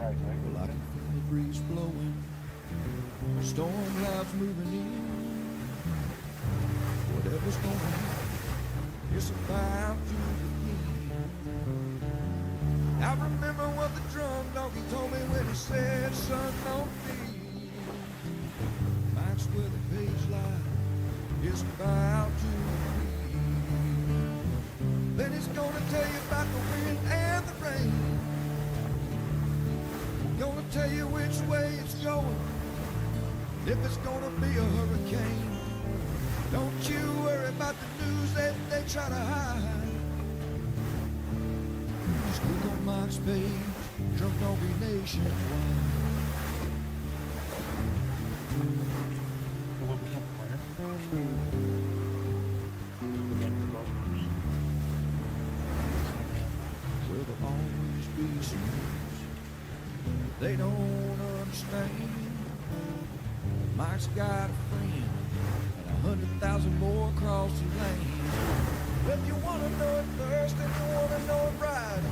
Well, I can feel the breeze blowing, storm clouds moving in. Whatever's going on, it's about to begin. I remember what the drum donkey told me when he said, son, don't fear. That's where the page lie is about to begin. Then he's gonna tell you about the wind and the rain. Gonna tell you which way it's going, if it's gonna be a hurricane. Don't you worry about the news that they try to hide. Just click on Mike's page, Drunk Donkey Nationwide. Well, there'll always be some news they don't understand. Mike's got a friend and 100,000 more across the land. Well, if you want to know it first and you want to know it right,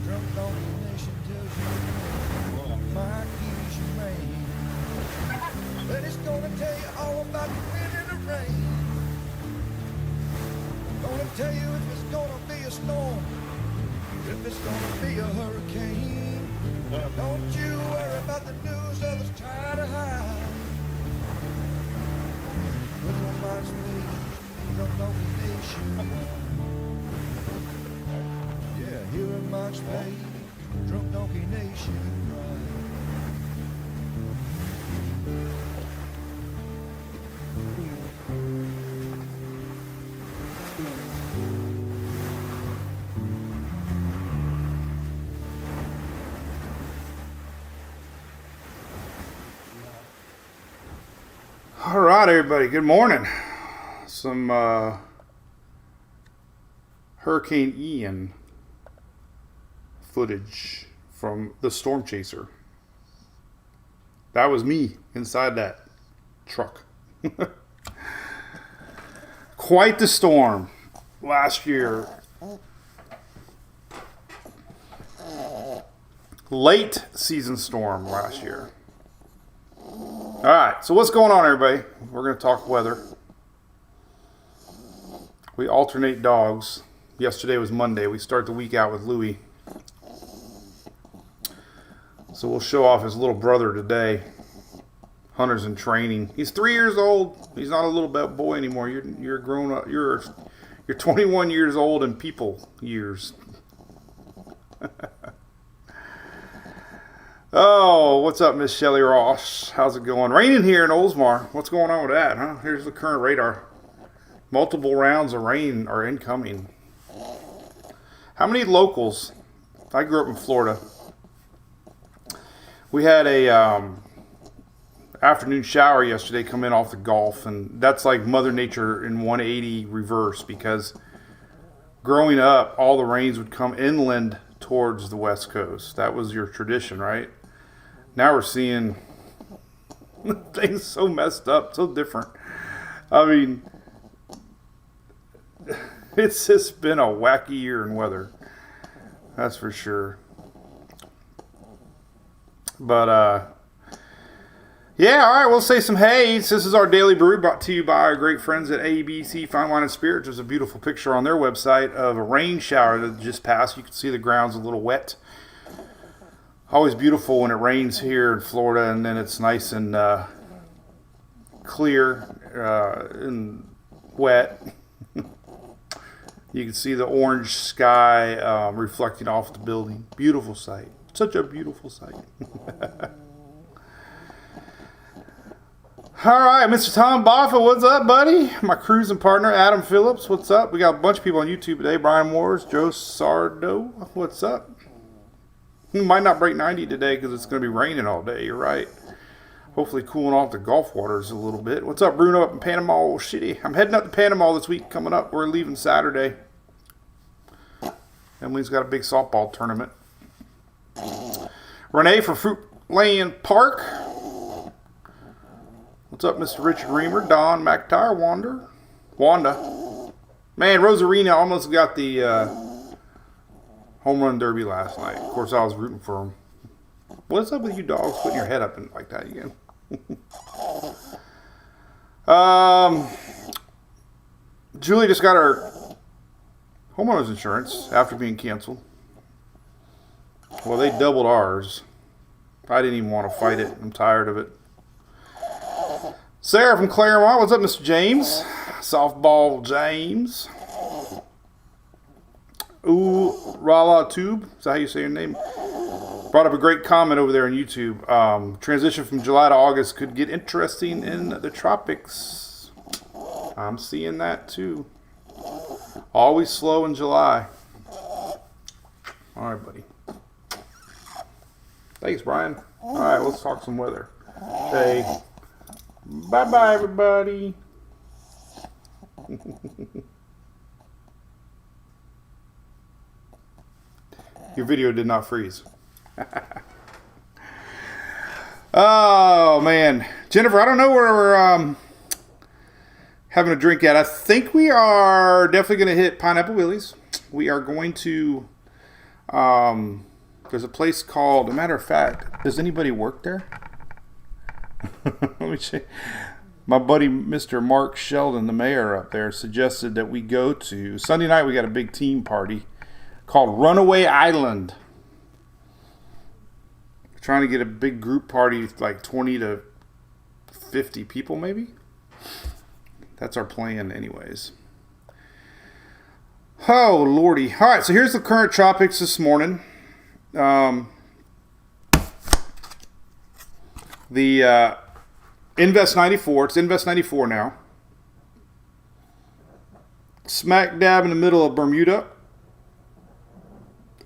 Drunk Donkey Nation tells you Mike gives you rain. Then he's gonna tell you all about the wind and the rain. Gonna tell you if it's gonna be a storm, if it's gonna be a hurricane. Don't you worry about the news others try to hide. Look on my page, Drunk Donkey Nation. Yeah, here in my page, Drunk Donkey Nation. All right, everybody. Good morning. Some Hurricane Ian footage from the Storm Chaser. That was me inside that truck. Quite the storm last year. Late season storm last year. All right, so what's going on, everybody? We're going to talk weather. We alternate dogs. Yesterday was Monday. We start the week out with Louie. So we'll show off his little brother today. Hunter's in training. He's 3 years old. He's not a little boy anymore. You're grown up. You're 21 years old in people years. Oh, what's up, Miss Shelley Ross? How's it going? Raining here in Oldsmar. What's going on with that, huh? Here's the current radar. Multiple rounds of rain are incoming. How many locals? I grew up in Florida. We had a afternoon shower yesterday come in off the Gulf, and that's like Mother Nature in 180 reverse, because growing up, all the rains would come inland towards the West Coast. That was your tradition, right? Now we're seeing things so messed up, so different. I mean, it's just been a wacky year in weather. That's for sure. But, yeah, all right, we'll say some hays. This is our Daily Brew brought to you by our great friends at ABC Fine Wine and Spirits. There's a beautiful picture on their website of a rain shower that just passed. You can see the ground's a little wet. Always beautiful when it rains here in Florida, and then it's nice and clear and wet. You can see the orange sky reflecting off the building. Beautiful sight. Such a beautiful sight. All right, Mr. Tom Boffa, what's up, buddy? My cruising partner, Adam Phillips, what's up? We got a bunch of people on YouTube today. Brian Moores, Joe Sardo, what's up? We might not break 90 today because it's going to be raining all day, you're right. Hopefully cooling off the Gulf waters a little bit. What's up, Bruno, up in Panama City? I'm heading up to Panama this week coming up. We're leaving Saturday. Emily's got a big softball tournament. Renee from Fruit Lane Park. What's up, Mr. Richard Reamer? Don McIntyre, Wanda. Man, Rosarina almost got the home run derby last night. Of course, I was rooting for him. What's up with you dogs putting your head up and like that again? Julie just got her homeowners insurance after being canceled. Well, they doubled ours. I didn't even want to fight it. I'm tired of it. Sarah from Claremont. What's up, Mr. James? Softball James. Ooh, Rala Tube. Is that how you say your name? Brought up a great comment over there on YouTube. Transition from July to August could get interesting in the tropics. I'm seeing that too. Always slow in July. All right, buddy. Thanks, Brian. All right, let's talk some weather. Hey, bye-bye, everybody. Your video did not freeze. Oh, man. Jennifer, I don't know where we're having a drink at. I think we are definitely going to hit Pineapple Willie's. We are going to... there's a place called... As a matter of fact, does anybody work there? Let me check. My buddy, Mr. Mark Sheldon, the mayor up there, suggested that we go to... Sunday night, we got a big team party called Runaway Island. We're trying to get a big group party, like 20 to 50 people, maybe? That's our plan anyways. Oh, Lordy. All right, so here's the current tropics this morning. The Invest 94. It's Invest 94 now. Smack dab in the middle of Bermuda.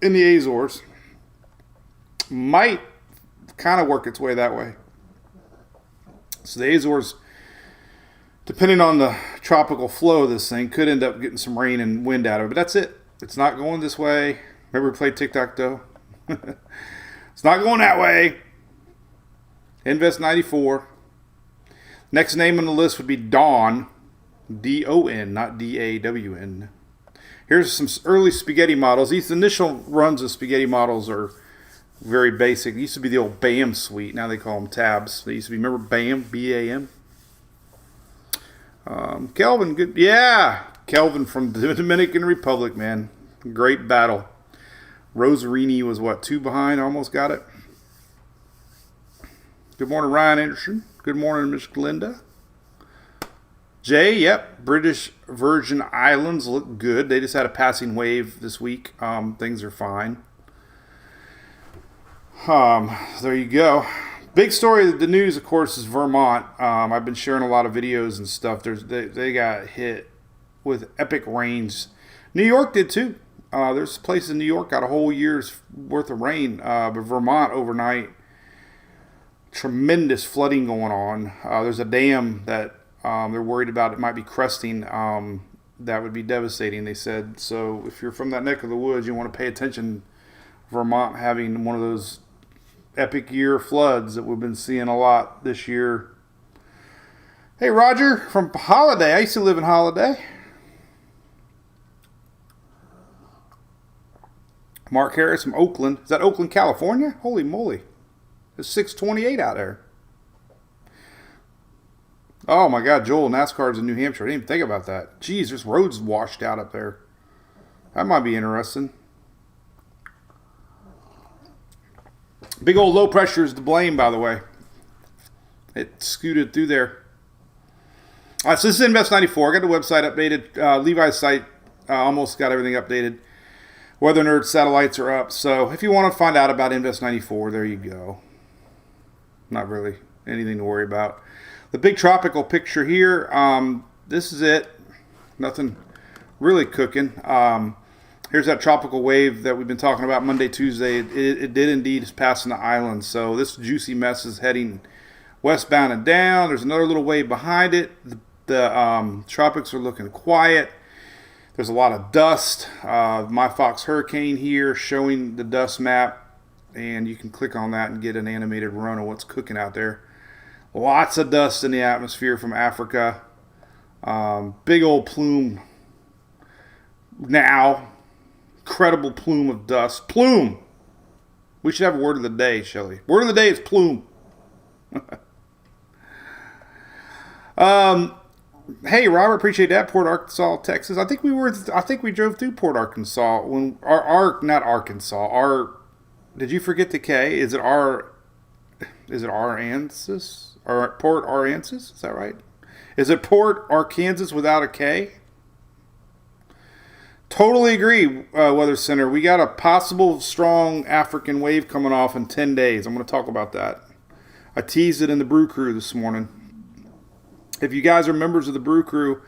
In the Azores. Might kind of work its way that way. So the Azores, depending on the tropical flow of this thing, could end up getting some rain and wind out of it. But that's it. It's not going this way. Remember we played tic-tac-toe? It's not going that way. Invest 94. Next name on the list would be Dawn. D-O-N, not D-A-W-N. Here's some early spaghetti models. These initial runs of spaghetti models are very basic. It used to be the old BAM suite. Now they call them tabs. They used to be, remember BAM? B-A-M? Kelvin, good. Yeah. Kelvin from the Dominican Republic, man. Great battle. Rosarini was what, 2 behind? Almost got it. Good morning, Ryan Anderson. Good morning, Miss Glinda. Jay, yep. British Virgin Islands look good. They just had a passing wave this week. Things are fine. There you go. Big story of the news, of course, is Vermont. I've been sharing a lot of videos and stuff. They got hit with epic rains. New York did too. There's places in New York got a whole year's worth of rain. But Vermont overnight, tremendous flooding going on. There's a dam that they're worried about. It might be cresting. That would be devastating, they said. So if you're from that neck of the woods, you want to pay attention. Vermont having one of those epic year floods that we've been seeing a lot this year. Hey, Roger from Holiday. I used to live in Holiday. Mark Harris from Oakland. Is that Oakland, California? Holy moly. It's 628 out there. Oh my God, Joel, NASCAR's in New Hampshire. I didn't even think about that. Jeez, there's roads washed out up there. That might be interesting. Big old low pressure is to blame, by the way. It scooted through there. All right, so this is Invest 94. I got the website updated. Levi's site almost got everything updated. Weather Nerd satellites are up. So if you want to find out about Invest 94, there you go. Not really anything to worry about. The big tropical picture here, this is it. Nothing really cooking. Here's that tropical wave that we've been talking about Monday, Tuesday. It did indeed is passing the island. So this juicy mess is heading westbound and down. There's another little wave behind it. The tropics are looking quiet. There's a lot of dust. My Fox Hurricane here showing the dust map. And you can click on that and get an animated run of what's cooking out there. Lots of dust in the atmosphere from Africa. Big old plume now. incredible plume of dust. Plume! We should have a word of the day, Shelly. Word of the day is plume. Hey, Robert, appreciate that. Port Arkansas, Texas. I think we drove through Port Arkansas when not Arkansas. Did you forget the K? Is it Aransas or Port Aransas? Is that right? Is it Port Arkansas without a K? Totally agree, Weather Center. We got a possible strong African wave coming off in 10 days. I'm going to talk about that. I teased it in the Brew Crew this morning. If you guys are members of the Brew Crew,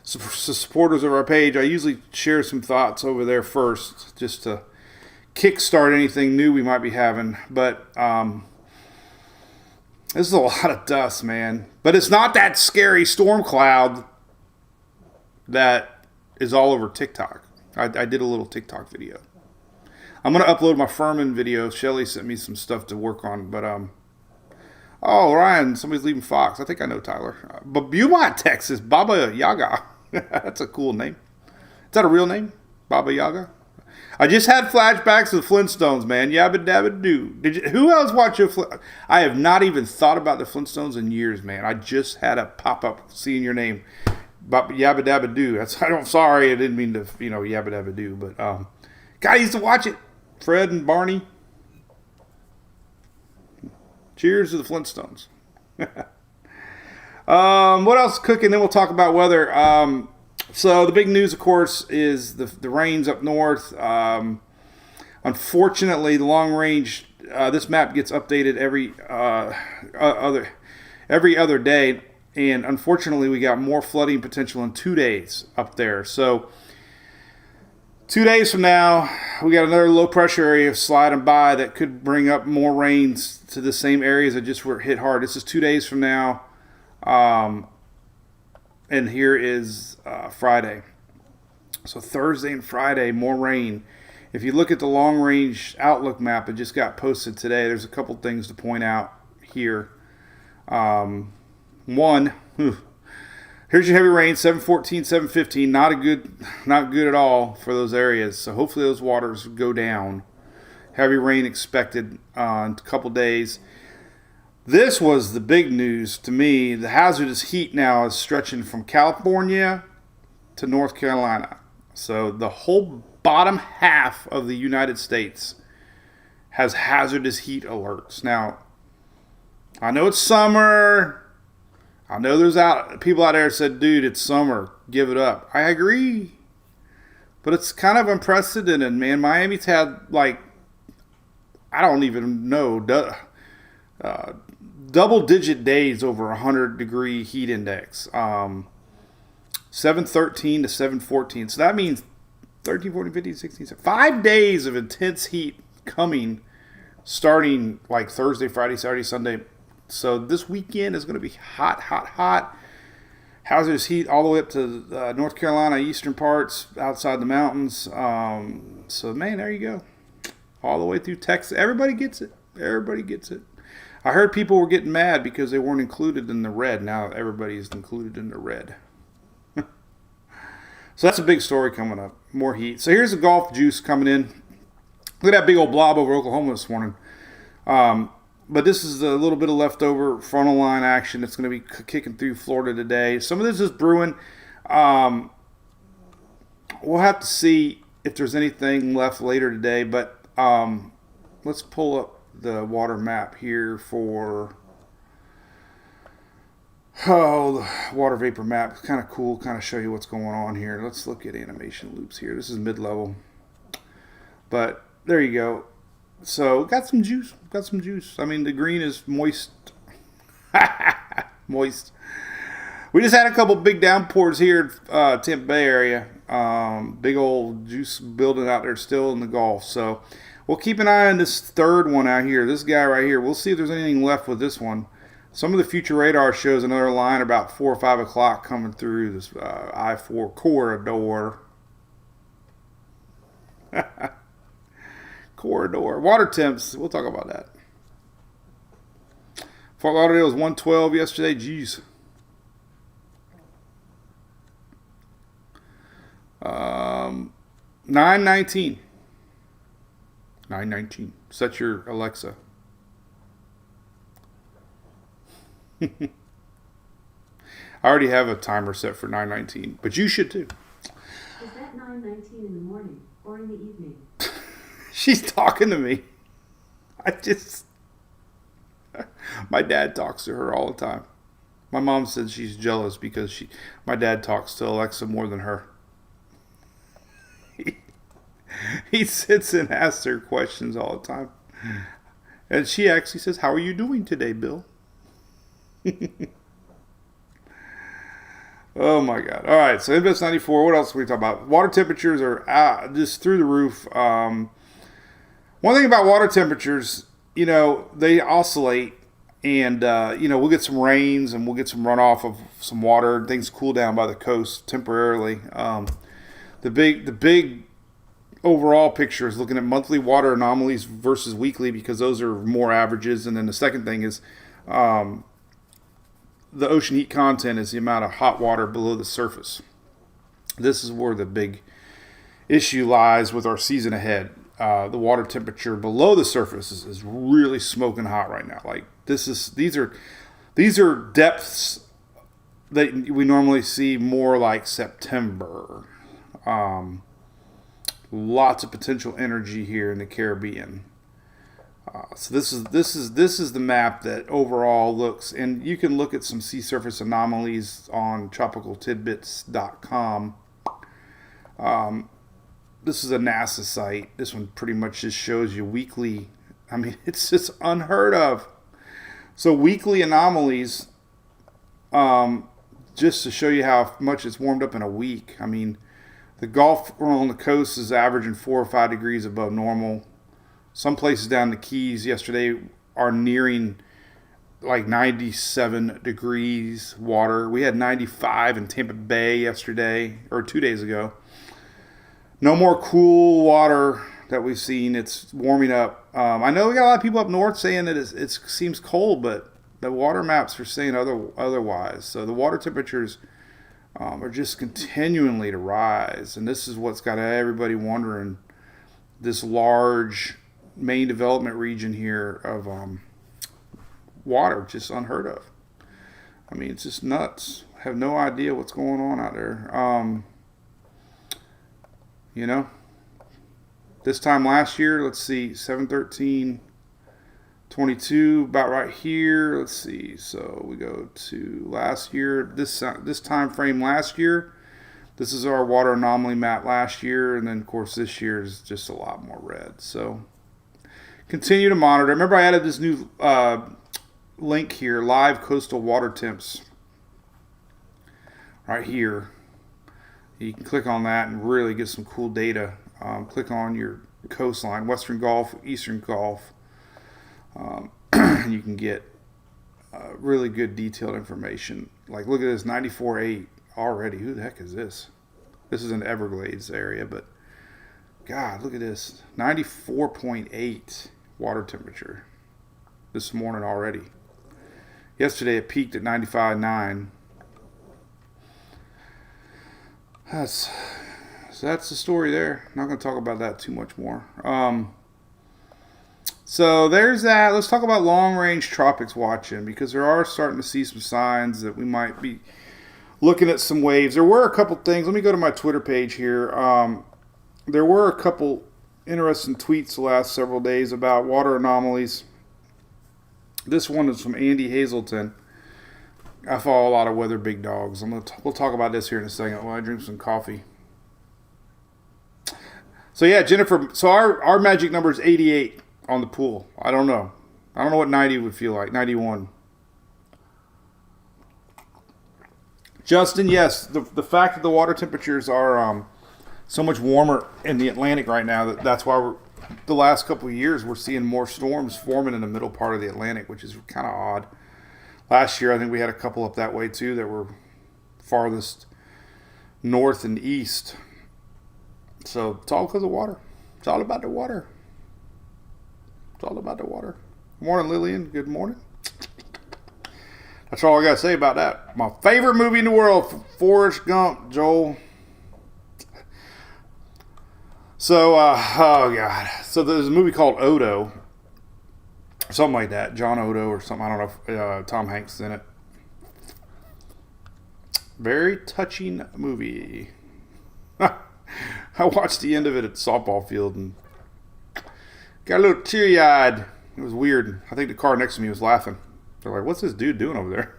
supporters of our page, I usually share some thoughts over there first, just to kickstart anything new we might be having. But this is a lot of dust, man. But it's not that scary storm cloud that is all over TikTok. I did a little TikTok video. I'm going to upload my Furman video. Shelly sent me some stuff to work on, but oh, Ryan, somebody's leaving Fox. I think I know Tyler. But Beaumont, Texas, Baba Yaga. That's a cool name. Is that a real name? Baba Yaga? I just had flashbacks of the Flintstones, man. Yabba dabba doo. Who else watched your I have not even thought about the Flintstones in years, man. I just had a pop-up seeing your name. Yabba dabba doo. I'm sorry, I didn't mean to, yabba dabba doo. But, God, I used to watch it. Fred and Barney. Cheers to the Flintstones. What else cooking? Then we'll talk about weather. So the big news, of course, is the rains up north. Unfortunately, the long range. This map gets updated every other day, and unfortunately, we got more flooding potential in 2 days up there. So 2 days from now, we got another low pressure area sliding by that could bring up more rains to the same areas that just were hit hard. This is 2 days from now. And here is Friday. So Thursday and Friday, more rain. If you look at the long range outlook map, it just got posted today. There's a couple things to point out here. One, here's your heavy rain, 714, 715. Not good at all for those areas. So hopefully those waters go down. Heavy rain expected in a couple days. This was the big news to me. The hazardous heat now is stretching from California to North Carolina. So the whole bottom half of the United States has hazardous heat alerts. Now, I know it's summer. I know there's people out there that said, dude, it's summer. Give it up. I agree. But it's kind of unprecedented, man. Miami's had, I don't even know, double-digit days over 100-degree heat index. 713 to 714. So that means 13, 14, 15, 16, 17. 5 days of intense heat coming starting Thursday, Friday, Saturday, Sunday. So this weekend is going to be hot, hot, hot. Hazardous heat all the way up to North Carolina, eastern parts, outside the mountains. So, man, there you go. All the way through Texas. Everybody gets it. Everybody gets it. I heard people were getting mad because they weren't included in the red. Now everybody is included in the red. So that's a big story coming up. More heat. So here's the Gulf juice coming in. Look at that big old blob over Oklahoma this morning. But this is a little bit of leftover frontal line action that's going to be kicking through Florida today. Some of this is brewing. We'll have to see if there's anything left later today. But let's pull up the water map here for the water vapor map. It's kind of cool, kind of show you what's going on here. Let's look at animation loops here. This is mid-level. But there you go. So got some juice. I mean, the green is moist. Moist. We just had a couple big downpours here in Tampa Bay area. Big old juice building out there still in the Gulf. So we'll keep an eye on this third one out here. This guy right here. We'll see if there's anything left with this one. Some of the future radar shows another line about 4 or 5 o'clock coming through this I-4 corridor. Corridor. Water temps. We'll talk about that. Fort Lauderdale was 112 yesterday. Jeez. 9:19. 9:19. Set your Alexa. I already have a timer set for 9:19, but you should too. Is that 9:19 in the morning or in the evening? She's talking to me. My dad talks to her all the time. My mom said she's jealous because my dad talks to Alexa more than her. He sits and asks her questions all the time. And she actually says, "How are you doing today, Bill?" Oh my God. All right, so Invest 94, what else are we talking about? Water temperatures are just through the roof. One thing about water temperatures, they oscillate, and we'll get some rains and we'll get some runoff of some water. Things cool down by the coast temporarily. The big overall picture is looking at monthly water anomalies versus weekly, because those are more averages. And then the second thing is the ocean heat content is the amount of hot water below the surface. This is where the big issue lies with our season ahead. The water temperature below the surface is really smoking hot right now. Like these are depths that we normally see more like September. Lots of potential energy here in the Caribbean. So this is the map that overall looks, and you can look at some sea surface anomalies on tropicaltidbits.com. This is a NASA site. This one pretty much just shows you weekly. I mean, it's just unheard of. So weekly anomalies, just to show you how much it's warmed up in a week. I mean, the Gulf along the coast is averaging 4 or 5 degrees above normal. Some places down the Keys yesterday are nearing like 97 degrees water. We had 95 in Tampa Bay yesterday, or 2 days ago. No more cool water that we've seen. It's warming up. I know we got a lot of people up north saying that it seems cold, but the water maps are saying otherwise. So the water temperatures are just continually to rise. And this is what's got everybody wondering. This large main development region here of water, just unheard of. I mean, it's just nuts. I have no idea what's going on out there. This time last year, let's see, 7/13/22, about right here. Let's see, so we go to last year, this time frame last year. This is our water anomaly map last year, and then of course this year is just a lot more red. So continue to monitor. Remember, I added this new link here, live coastal water temps, right here. You can click on that and really get some cool data. Click on your coastline, Western Gulf, Eastern Gulf. And you can get really good detailed information. Like, look at this, 94.8 already. Who the heck is this? This is an Everglades area, but God, look at this. 94.8 water temperature this morning already. Yesterday it peaked at 95.9. That's the story there. Not going to talk about that too much more. So there's that. Let's talk about long-range tropics watching, because there are starting to see some signs that we might be looking at some waves. There were a couple things. Let me go to my Twitter page here. There were a couple interesting tweets the last several days about water anomalies. This one is from Andy Hazelton. I follow a lot of weather big dogs. We'll talk about this here in a second while I drink some coffee. So yeah, Jennifer. So our magic number is 88 on the pool. I don't know what 90 would feel like. 91. Justin, yes, the fact that the water temperatures are so much warmer in the Atlantic right now, that's why the last couple of years we're seeing more storms forming in the middle part of the Atlantic, which is kind of odd. Last year, I think we had a couple up that way too that were farthest north and east. So it's all because of water. It's all about the water. It's all about the water. Good morning, Lillian. Good morning. That's all I got to say about that. My favorite movie in the world, Forrest Gump, Joel. So, oh God. So there's a movie called Odo. Something like that. John Odo or something. I don't know if Tom Hanks is in it. Very touching movie. I watched the end of it at the softball field and got a little teary-eyed. It was weird. I think the car next to me was laughing. They're like, what's this dude doing over there?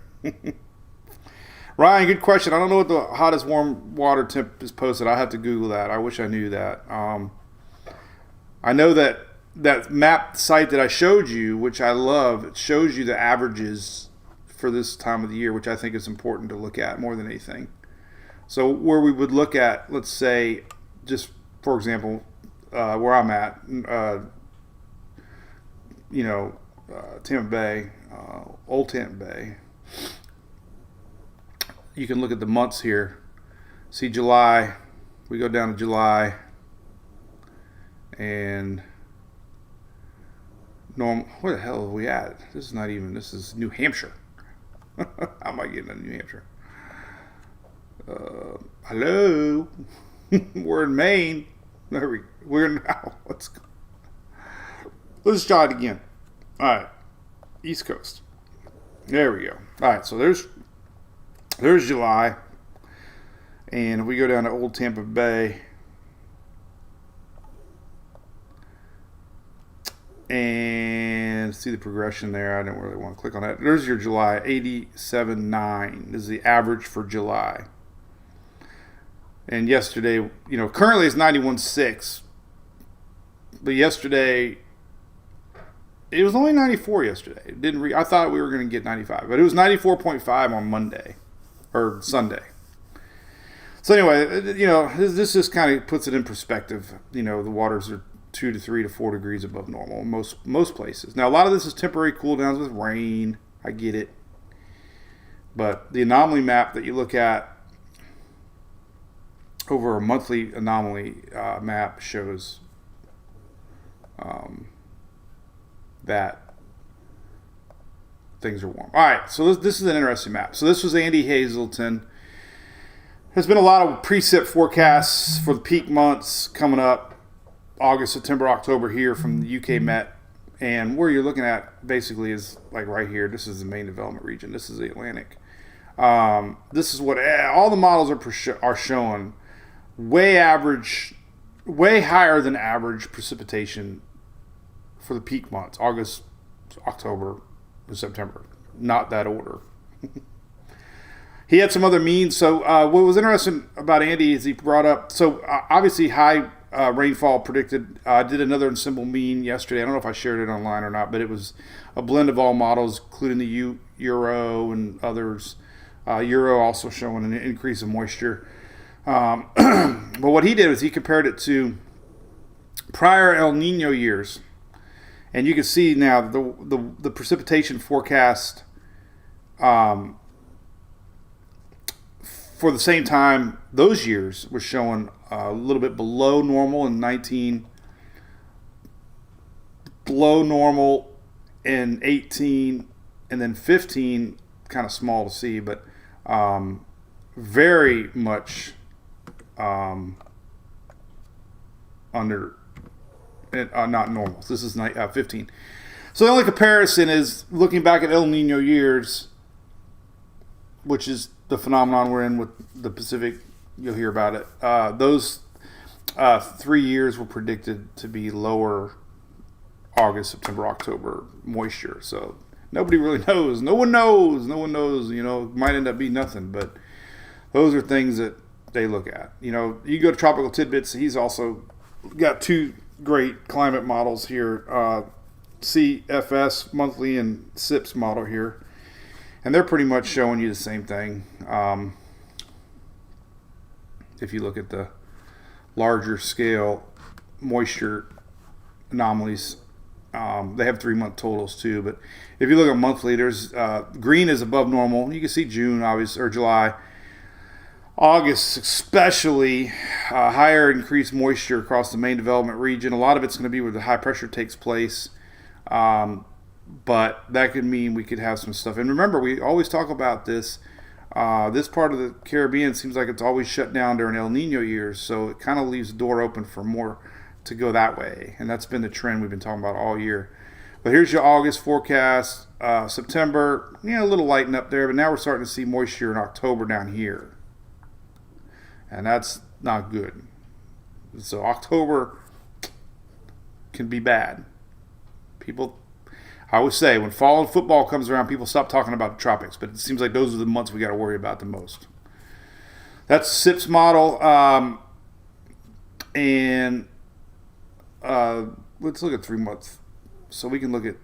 Ryan, good question. I don't know what the hottest warm water temp is posted. I have to Google that. I wish I knew that. I know that map site that I showed you, which I love, it shows you the averages for this time of the year, which I think is important to look at more than anything. So where we would look at, let's say, just for example, where I'm at, Tampa Bay, Old Tampa Bay. You can look at the months here. See July. We go down to July. And where the hell are we at? This is New Hampshire. How am I getting to New Hampshire? Hello? We're in Maine. We're now. Let's try it again. All right. East Coast. There we go. All right. So there's July. And if we go down to Old Tampa Bay. And see the progression there. I don't really want to click on that. There's your July, 87.9 is the average for July. And yesterday, currently it's 91.6. But yesterday, it was only 94 yesterday. I thought we were going to get 95. But it was 94.5 on Monday. Or Sunday. So anyway, this just kind of puts it in perspective. The waters are 2 to 3 to 4 degrees above normal in most places. Now, a lot of this is temporary cool downs with rain. I get it. But the anomaly map that you look at over a monthly anomaly map shows that things are warm. All right, so this is an interesting map. So this was Andy Hazelton. There's been a lot of precip forecasts for the peak months coming up. August, September, October here from the UK Met. And where you're looking at basically is like right here. This is the main development region. This is the Atlantic. This is what all the models are showing. Way higher than average precipitation for the peak months. August, October, and September. Not that order. He had some other means. So what was interesting about Andy is he brought up, obviously high rainfall predicted. I did another symbol mean yesterday. I don't know if I shared it online or not, but it was a blend of all models, including the Euro and others. Euro also showing an increase of moisture. But what he did was he compared it to prior El Nino years. And you can see now the precipitation forecast for the same time those years was showing a little bit below normal in 19, below normal in 18, and then 15 kind of small to see, but very much under not normal. This is 15. So the only comparison is looking back at El Nino years, which is the phenomenon we're in with the Pacific. You'll hear about it. Those 3 years were predicted to be lower August, September, October moisture. So nobody really knows. No one knows. It might end up being nothing, but those are things that they look at. You go to Tropical Tidbits. He's also got 2 great climate models here, CFS monthly and SIPS model here. And they're pretty much showing you the same thing. If you look at the larger scale moisture anomalies, they have 3-month totals too. But if you look at monthly, there's green is above normal. You can see June, obviously, or July. August, especially higher increased moisture across the main development region. A lot of it's going to be where the high pressure takes place. But that could mean we could have some stuff. And remember, we always talk about this. This part of the Caribbean seems like it's always shut down during El Nino years, so it kind of leaves the door open for more to go that way. And that's been the trend we've been talking about all year. But here's your August forecast. September, a little lighten up there, but now we're starting to see moisture in October down here. And that's not good. So October can be bad. I always say, when fall and football comes around, people stop talking about the tropics, but it seems like those are the months we got to worry about the most. That's SIP's model. And let's look at 3 months. So we can look at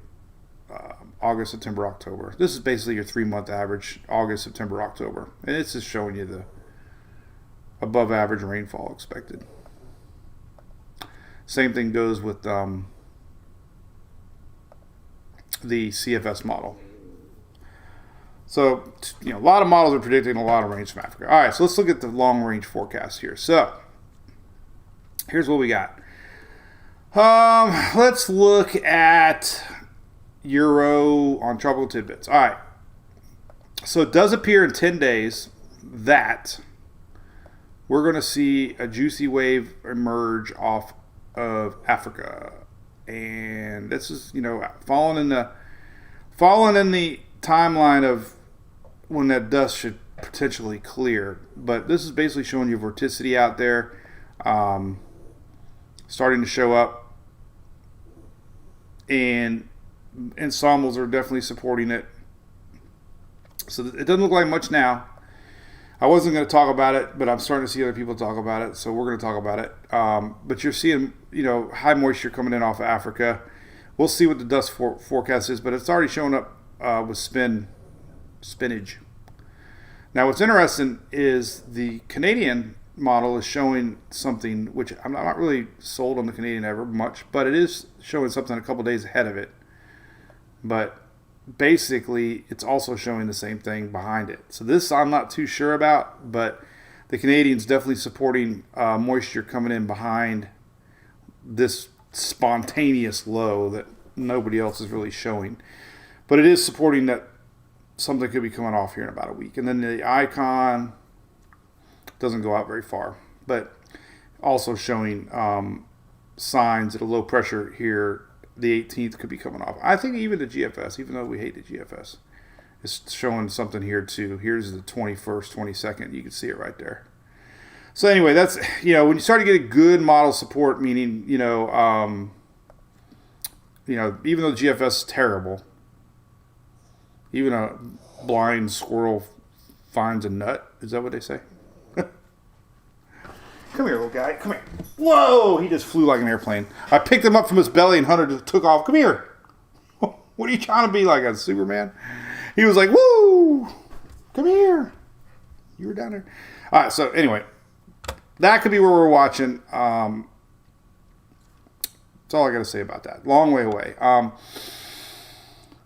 August, September, October. This is basically your 3-month average, August, September, October. And it's just showing you the above average rainfall expected. Same thing goes with the CFS model. So, a lot of models are predicting a lot of rains from Africa. All right, so let's look at the long range forecast here. So, here's what we got. Let's look at Euro on tropical tidbits. All right. So it does appear in 10 days that we're going to see a juicy wave emerge off of Africa. And this is, falling in the timeline of when that dust should potentially clear. But this is basically showing you vorticity out there, starting to show up. And ensembles are definitely supporting it. So it doesn't look like much now. I wasn't going to talk about it, but I'm starting to see other people talk about it, so we're going to talk about it. But you're seeing, high moisture coming in off of Africa. We'll see what the dust forecast is, but it's already showing up with spinach. Now, what's interesting is the Canadian model is showing something, which I'm not really sold on the Canadian ever much, but it is showing something a couple days ahead of it. But basically, it's also showing the same thing behind it. So this I'm not too sure about, but the Canadian's definitely supporting moisture coming in behind this spontaneous low that nobody else is really showing. But it is supporting that something could be coming off here in about a week. And then the icon doesn't go out very far, but also showing signs at a low pressure here. The 18th could be coming off. I think even the GFS, even though we hate the GFS, is showing something here too. Here's the 21st, 22nd. You can see it right there. So anyway, that's, when you start to get a good model support, meaning, even though the GFS is terrible, even a blind squirrel finds a nut. Is that what they say? Come here, little guy. Come here. Whoa! He just flew like an airplane. I picked him up from his belly and Hunter just took off. Come here. What are you trying to be, like a Superman? He was like, woo! Come here. You were down there. All right, so anyway, that could be where we're watching. That's all I got to say about that. Long way away. But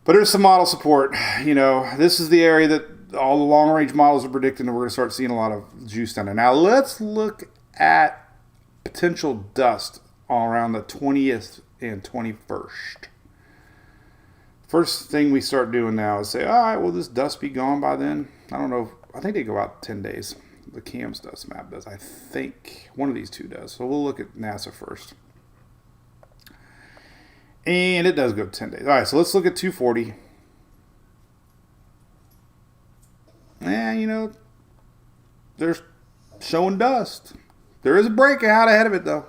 there's some model support. This is the area that all the long-range models are predicting that we're going to start seeing a lot of juice down there. Now, let's look at potential dust around the 20th and 21st. First thing we start doing now is say, all right, will this dust be gone by then? I don't know. I think they go out 10 days. The CAMS dust map does. I think one of these two does. So we'll look at NASA first. And it does go 10 days. All right, so let's look at 240. They're showing dust. There is a break out ahead of it, though.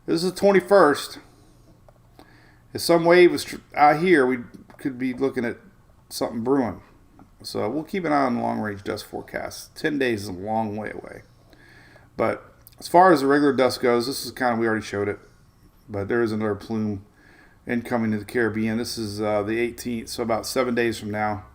This is the 21st. If some wave was out here, we could be looking at something brewing. So we'll keep an eye on the long-range dust forecast. 10 days is a long way away. But as far as the regular dust goes, this is kind of, we already showed it. But there is another plume incoming to the Caribbean. This is the 18th, so about 7 days from now.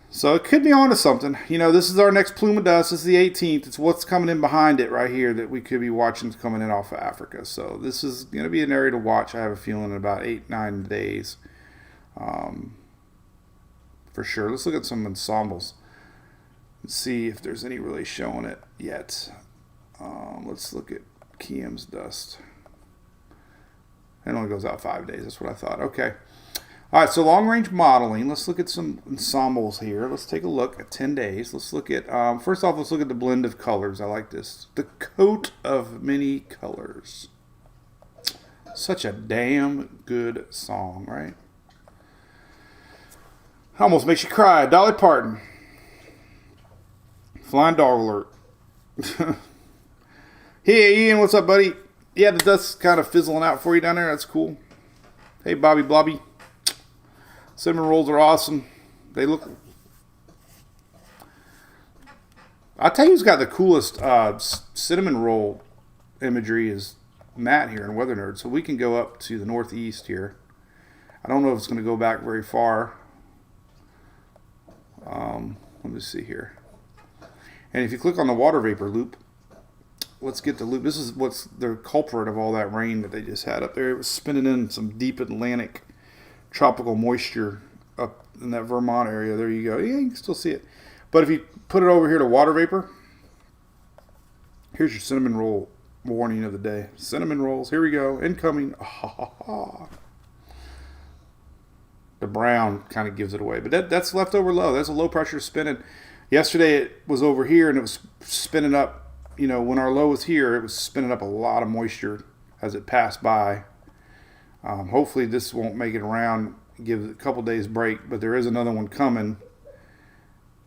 So it could be on to something. This is our next plume of dust. This is the 18th. It's what's coming in behind it right here that we could be watching coming in off of Africa. So this is going to be an area to watch, I have a feeling, in about 8-9 days. For sure. Let's look at some ensembles and see if there's any really showing it yet. Let's look at CAMS dust. It only goes out 5 days. That's what I thought. Okay. All right, so long range modeling. Let's look at some ensembles here. Let's take a look at 10 days. Let's look at, first off, let's look at the blend of colors. I like this. The coat of many colors. Such a damn good song, right? Almost makes you cry. Dolly Parton. Flying dog alert. Hey, Ian, what's up, buddy? Yeah, the dust's kind of fizzling out for you down there. That's cool. Hey, Bobby Blobby. Cinnamon rolls are awesome. They look... I'll tell you who's got the coolest cinnamon roll imagery is Matt here in Weather Nerd. So we can go up to the northeast here. I don't know if it's going to go back very far. Let me see here. And if you click on the water vapor loop, let's get the loop. This is what's the culprit of all that rain that they just had up there. It was spinning in some deep Atlantic tropical moisture up in that Vermont area. There you go. Yeah, you can still see it. But if you put it over here to water vapor, here's your cinnamon roll warning of the day. Cinnamon rolls. Here we go. Incoming. The brown kind of gives it away. But that's leftover low. That's a low pressure spinning. Yesterday it was over here and it was spinning up. You know, when our low was here, it was spinning up a lot of moisture as it passed by. Hopefully this won't make it around, give it a couple days break, but there is another one coming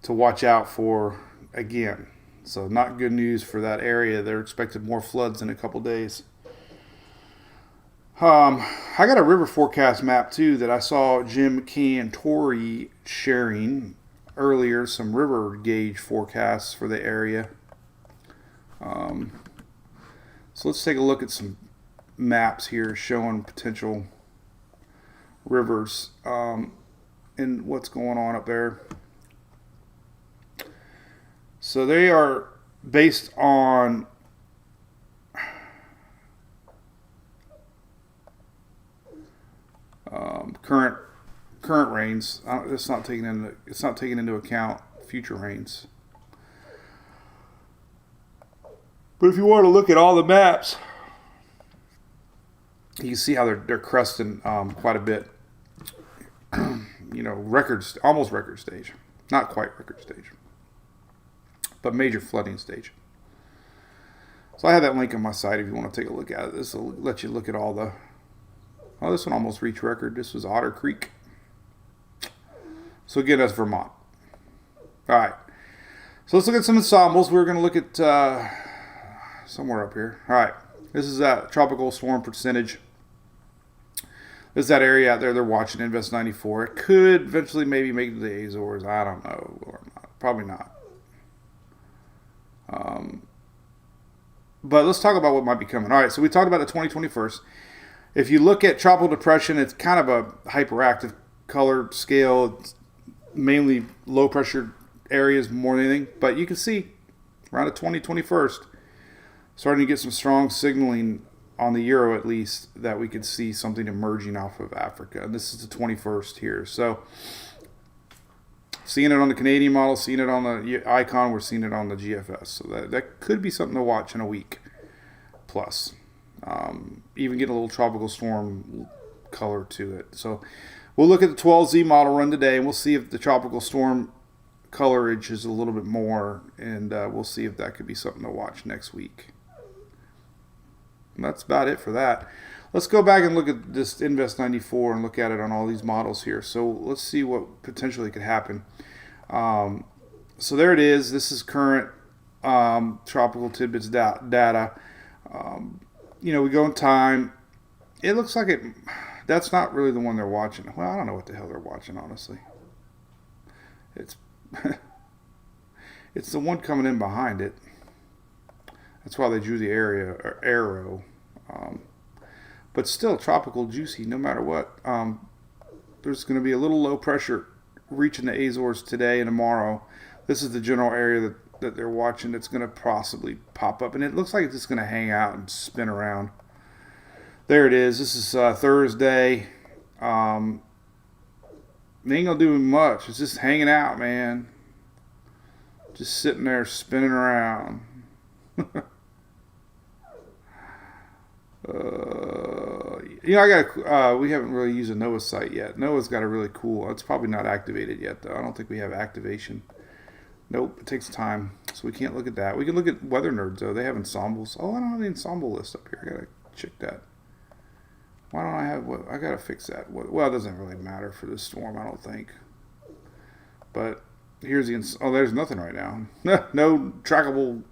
to watch out for again. So not good news for that area. They're expected more floods in a couple days. I got a river forecast map too that I saw Jim Cantori sharing earlier, some river gauge forecasts for the area. So let's take a look at some maps here showing potential rivers and what's going on up there. So they are based on current rains. It's not taking into account future rains. But if you want to look at all the maps, you can see how they're cresting quite a bit. You know, almost record stage. Not quite record stage. But major flooding stage. So I have that link on my site if you want to take a look at it. This will let you look at all the... Oh, this one almost reached record. This was Otter Creek. So again, that's Vermont. All right. So let's look at some ensembles. We're going to look at somewhere up here. All right. This is that tropical storm percentage. This is that area out there they're watching, Invest 94. It could eventually maybe make it to the Azores. I don't know. Or not. Probably not. But let's talk about what might be coming. All right, so we talked about the 2021. If you look at tropical depression, it's kind of a hyperactive color scale. It's mainly low pressure areas more than anything. But you can see around the 2021, starting to get some strong signaling on the euro at least that we could see something emerging off of Africa. And this is the 21st here. So seeing it on the Canadian model, seeing it on the icon, we're seeing it on the GFS. So that could be something to watch in a week plus. Even get a little tropical storm color to it. So we'll look at the 12Z model run today, and we'll see if the tropical storm colorage is a little bit more, and we'll see if that could be something to watch next week. And that's about it for that. Let's go back and look at this Invest 94 and look at it on all these models here. So let's see what potentially could happen. So there it is. This is current tropical tidbits data. You know, we go in time. It looks like it. That's not really the one they're watching. Well, I don't know what the hell they're watching, honestly. It's it's the one coming in behind it. That's why they drew the arrow. But still, tropical juicy, no matter what. There's going to be a little low pressure reaching the Azores today and tomorrow. This is the general area that they're watching that's going to possibly pop up. And it looks like it's just going to hang out and spin around. There it is. This is Thursday. They ain't going to do much. It's just hanging out, man. Just sitting there spinning around. Yeah. You know, I got. We haven't really used a NOAA site yet. NOAA's got a really cool. It's probably not activated yet, though. I don't think we have activation. Nope, it takes time, so we can't look at that. We can look at Weather Nerds though. They have ensembles. Oh, I don't have the ensemble list up here. I gotta check that. Why don't I have? I gotta fix that. Well, it doesn't really matter for this storm, I don't think. But here's the. Oh, there's nothing right now. No trackable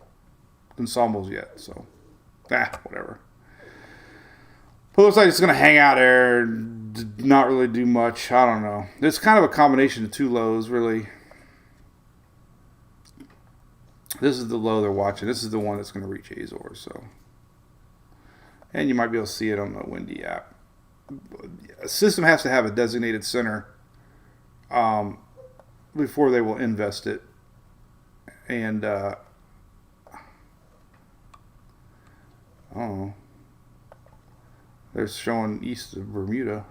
ensembles yet. So, whatever. It looks like it's going to hang out there, not really do much. I don't know. It's kind of a combination of two lows, really. This is the low they're watching. This is the one that's going to reach Azores. So, and you might be able to see it on the Windy app. A system has to have a designated center before they will invest it. And I don't know. They're showing east of Bermuda.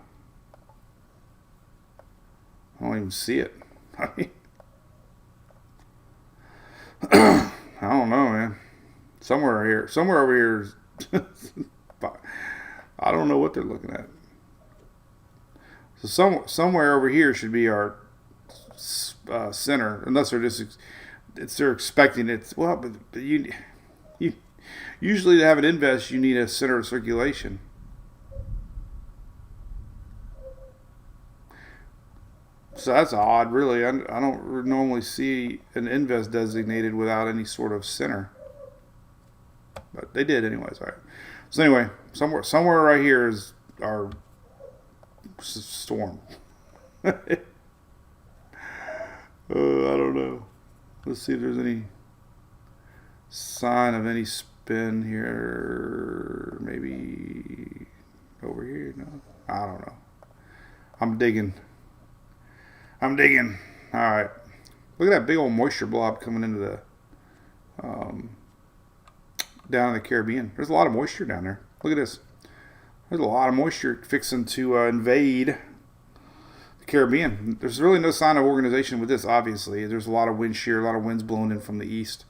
I don't even see it. I mean, I don't know, man. Somewhere over here. I don't know what they're looking at. So somewhere over here should be our center, unless they're expecting it. Well, but you usually to have an invest, you need a center of circulation. So that's odd, really. I don't normally see an invest designated without any sort of center. But they did anyways. All right. So anyway, somewhere right here is our storm. I don't know. Let's see if there's any sign of any spin here. Maybe over here. No, I don't know. I'm digging. All right. Look at that big old moisture blob coming into the down in the Caribbean. There's a lot of moisture down there. Look at this. There's a lot of moisture fixing to invade the Caribbean. There's really no sign of organization with this, obviously. There's a lot of wind shear, a lot of winds blowing in from the east.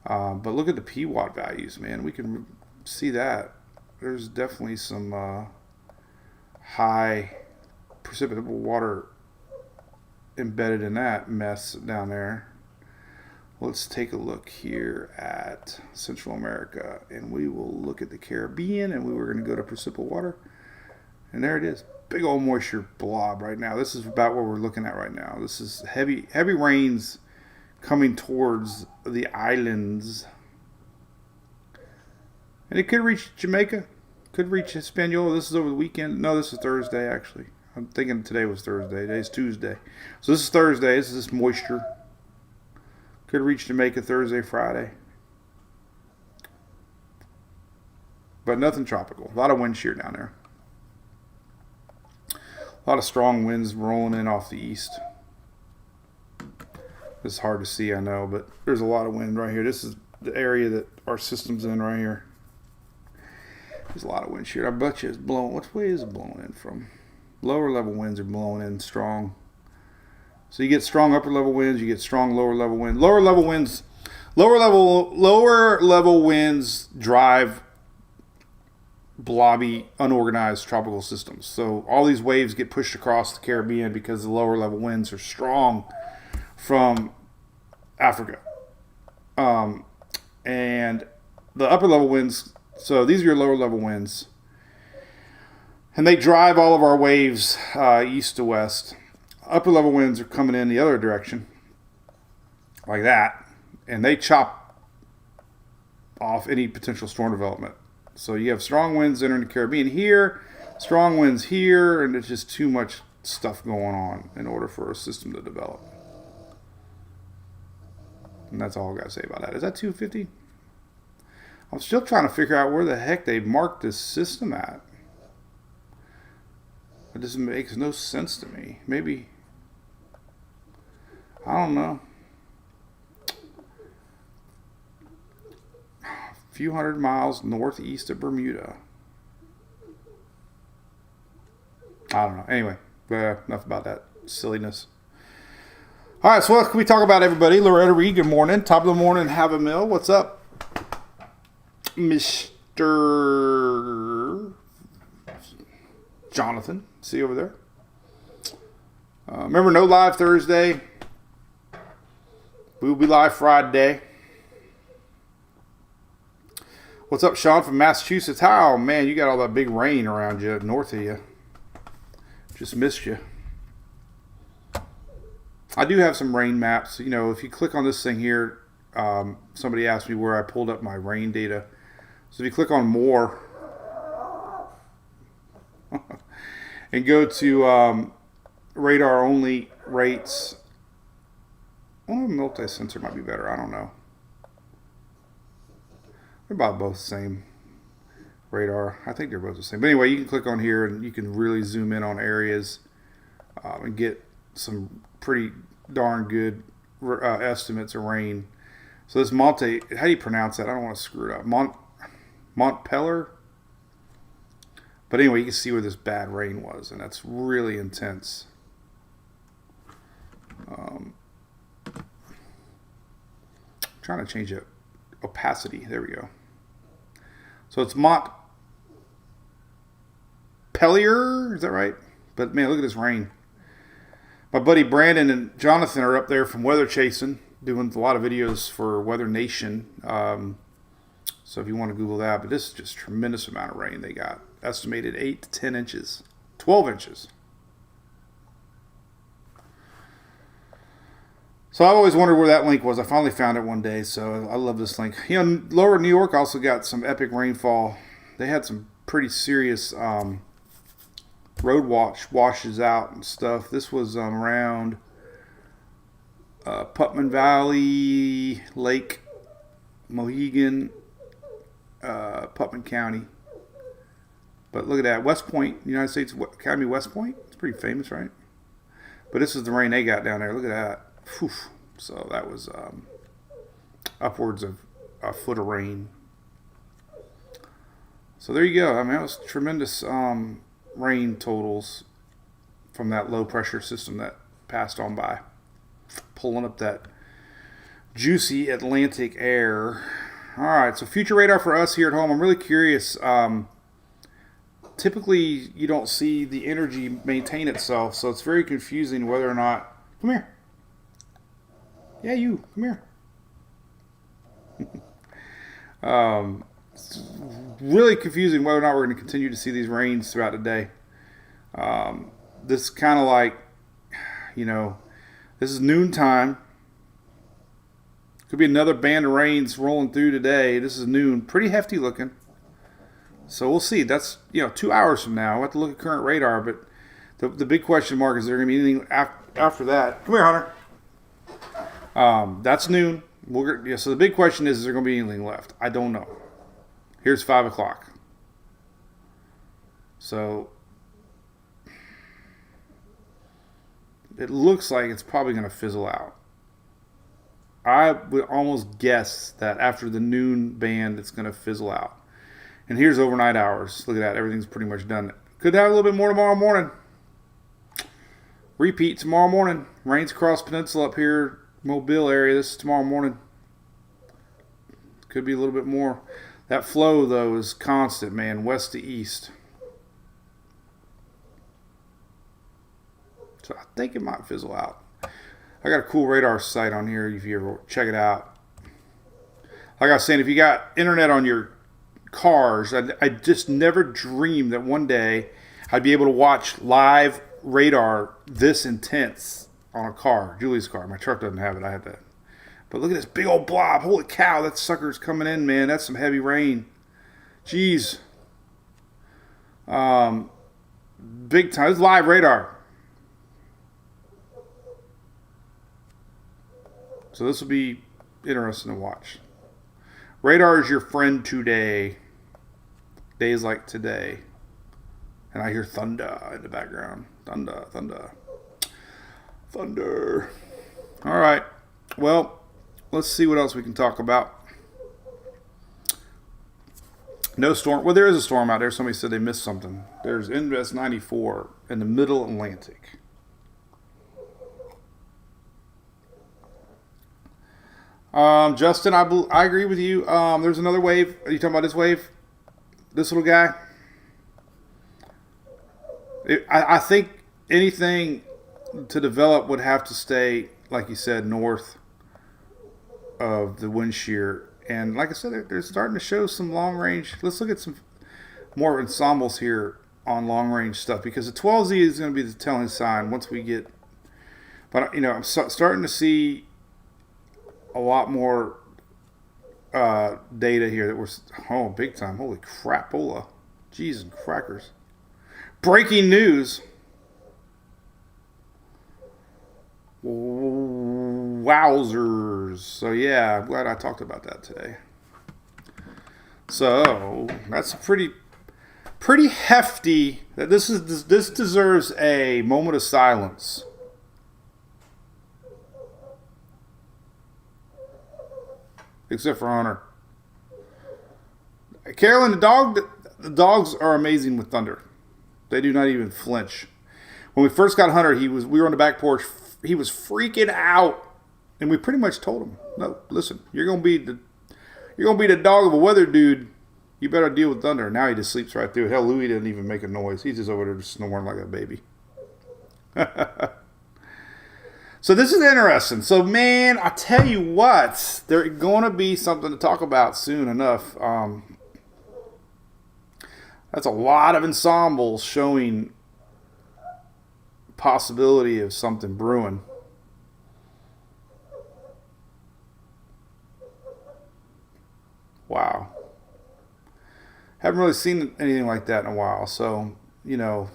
But look at the PWatt values, man. We can see that. There's definitely some high precipitable water embedded in that mess down there. Let's take a look here at Central America, and we will look at the Caribbean, and we were going to go to precipitable water, and there it is. Big old moisture blob right now. This is about what we're looking at right now. This is heavy rains coming towards the islands, and it could reach Jamaica, could reach Hispaniola. This is over the weekend. No, this is Thursday actually. I'm thinking today was Thursday. Today's Tuesday. So this is Thursday. This is this moisture. Could reach Jamaica Thursday, Friday. But nothing tropical. A lot of wind shear down there. A lot of strong winds rolling in off the east. This is hard to see, I know, but there's a lot of wind right here. This is the area that our system's in right here. There's a lot of wind shear. I bet you it's blowing. Which way is it blowing in from? Lower level winds are blowing in strong. So you get strong upper level winds, you get strong lower level winds. Lower level winds drive blobby, unorganized tropical systems. So all these waves get pushed across the Caribbean because the lower level winds are strong from Africa. And the upper level winds, so these are your lower level winds. And they drive all of our waves east to west. Upper level winds are coming in the other direction, like that, and they chop off any potential storm development. So you have strong winds entering the Caribbean here, strong winds here, and there's just too much stuff going on in order for a system to develop. And that's all I got to say about that. Is that 250? I'm still trying to figure out where the heck they marked this system at. It just makes no sense to me. Maybe, I don't know. A few hundred miles northeast of Bermuda. I don't know. Anyway, enough about that silliness. All right, so what can we talk about, everybody? Loretta Reed, good morning. Top of the morning, have a mill. What's up, Mr. Jonathan. See you over there. Remember, no live Thursday. We will be live Friday. What's up, Sean from Massachusetts? How, man, you got all that big rain around you, north of you. Just missed you. I do have some rain maps. You know, if you click on this thing here, somebody asked me where I pulled up my rain data. So if you click on more and go to radar only rates, well, multi-sensor might be better. I don't know. They're about both the same radar. I think they're both the same. But anyway, you can click on here and you can really zoom in on areas and get some pretty darn good estimates of rain. So this Monte, how do you pronounce that? I don't want to screw it up. Montpeller. But anyway, you can see where this bad rain was, and that's really intense. Trying to change it. Opacity. There we go. So it's Montpelier, is that right? But man, look at this rain. My buddy Brandon and Jonathan are up there from Weather Chasing, doing a lot of videos for Weather Nation. So if you want to Google that, but this is just a tremendous amount of rain they got. Estimated 8 to 10 inches, 12 inches. So I've always wondered where that link was. I finally found it one day, so I love this link. You know, lower New York also got some epic rainfall. They had some pretty serious road washes out and stuff. This was around Putnam Valley, Lake, Mohegan, Putnam County. But look at that. West Point, United States Academy West Point. It's pretty famous, right? But this is the rain they got down there. Look at that. Whew. So that was upwards of a foot of rain. So there you go. I mean, that was tremendous rain totals from that low pressure system that passed on by. Pulling up that juicy Atlantic air. All right, so future radar for us here at home. I'm really curious. Typically, you don't see the energy maintain itself, so it's very confusing whether or not... Come here. Yeah, you. Come here. It's really confusing whether or not we're going to continue to see these rains throughout the day. This is kind of like, you know, this is noontime. Could be another band of rains rolling through today. This is noon. Pretty hefty looking. So we'll see. That's, 2 hours from now. We'll have to look at current radar, but the big question mark is there going to be anything after that. Come here, Hunter. That's noon. So the big question is there going to be anything left? I don't know. Here's 5 o'clock. So it looks like it's probably going to fizzle out. I would almost guess that after the noon band, it's going to fizzle out. And here's overnight hours. Look at that. Everything's pretty much done. Could have a little bit more tomorrow morning. Repeat tomorrow morning. Rains across peninsula up here, Mobile area. This is tomorrow morning. Could be a little bit more. That flow, though, is constant, man. West to east. So I think it might fizzle out. I got a cool radar site on here if you ever check it out. Like I was saying, if you got internet on your cars, I just never dreamed that one day I'd be able to watch live radar this intense on a car. Julie's car. My truck doesn't have it. I had that. But look at this big old blob. Holy cow, that sucker's coming in, man. That's some heavy rain. Jeez. Big time. This is live radar. So this will be interesting to watch. Radar is your friend today. Days like today. And I hear thunder in the background. Thunder, thunder. Thunder. All right. Well, let's see what else we can talk about. No storm. Well, there is a storm out there. Somebody said they missed something. There's NS 94 in the middle Atlantic. Justin, I agree with you. There's another wave. Are you talking about this wave? This little guy? I think anything to develop would have to stay, like you said, north of the wind shear. And like I said, they're starting to show some long range. Let's look at some more ensembles here on long range stuff, because the 12Z is going to be the telling sign once we get. But I'm starting to see a lot more data here that we're big time. Holy crapola, Jesus and crackers! Breaking news. Wowzers. So yeah, I'm glad I talked about that today. So that's pretty hefty. This deserves a moment of silence. Except for Hunter. Carolyn, the dogs are amazing with thunder. They do not even flinch. When we first got Hunter, we were on the back porch. He was freaking out, and we pretty much told him, "No, listen, you're gonna be the dog of a weather dude. You better deal with thunder." Now he just sleeps right through it. Hell, Louis didn't even make a noise. He's just over there just snoring like a baby. So this is interesting. So man, I tell you what, there's gonna be something to talk about soon enough. That's a lot of ensembles showing possibility of something brewing. Wow. Haven't really seen anything like that in a while. So, gonna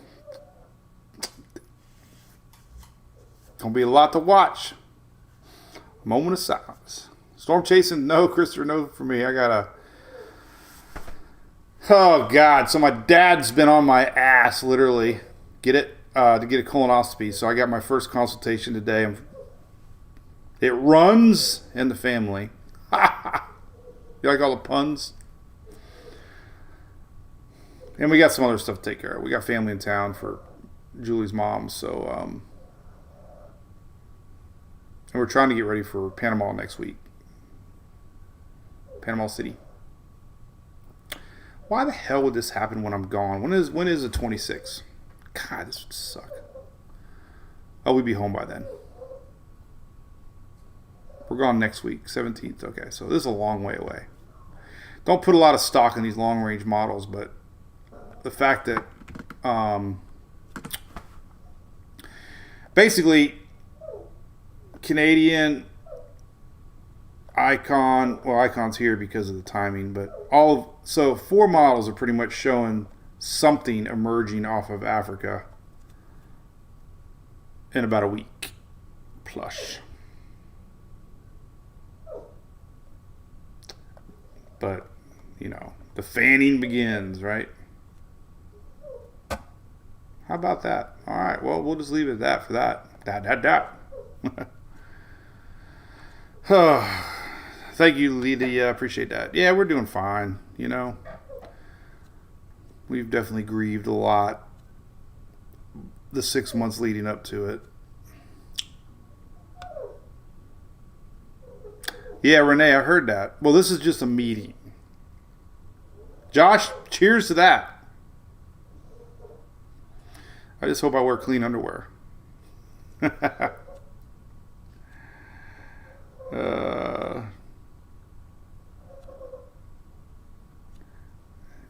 be a lot to watch. Moment of silence. Storm chasing, no. Christopher, no for me. Oh God. So my dad's been on my ass, literally. Get it? To get a colonoscopy. So I got my first consultation today. It runs in the family. You like all the puns? And we got some other stuff to take care of. We got family in town for Julie's mom. So, and we're trying to get ready for Panama next week. Panama City. Why the hell would this happen when I'm gone? When is the 26th? God, this would suck. Oh, we'd be home by then. We're gone next week, 17th. Okay, so this is a long way away. Don't put a lot of stock in these long-range models, but the fact that basically Canadian Icon, well, Icon's here because of the timing, but so 4 models are pretty much showing something emerging off of Africa in about a week. Plush. But, the fanning begins, right? How about that? All right, well, we'll just leave it at that for that. Thank you, Lydia. Appreciate that. Yeah, we're doing fine, We've definitely grieved a lot the 6 months leading up to it. Yeah, Renee, I heard that. Well, this is just a meeting. Josh, cheers to that. I just hope I wear clean underwear.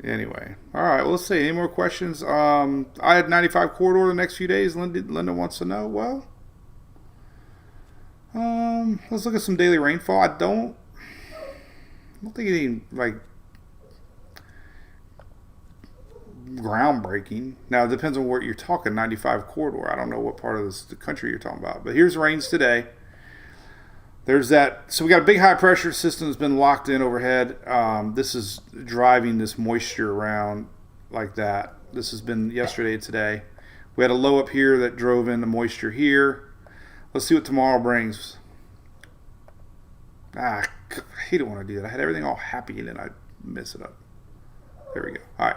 Anyway, all right. Well, let's see. Any more questions? I had 95 corridor the next few days. Linda wants to know. Well, let's look at some daily rainfall. I don't think anything like groundbreaking. Now it depends on what you're talking. 95 corridor. I don't know what part of the country you're talking about. But here's rains today. There's that. So we got a big high pressure system that's been locked in overhead. This is driving this moisture around like that. This has been yesterday and today. We had a low up here that drove in the moisture here. Let's see what tomorrow brings. I hate it when I do that. I had everything all happy and then I mess it up. There we go. All right.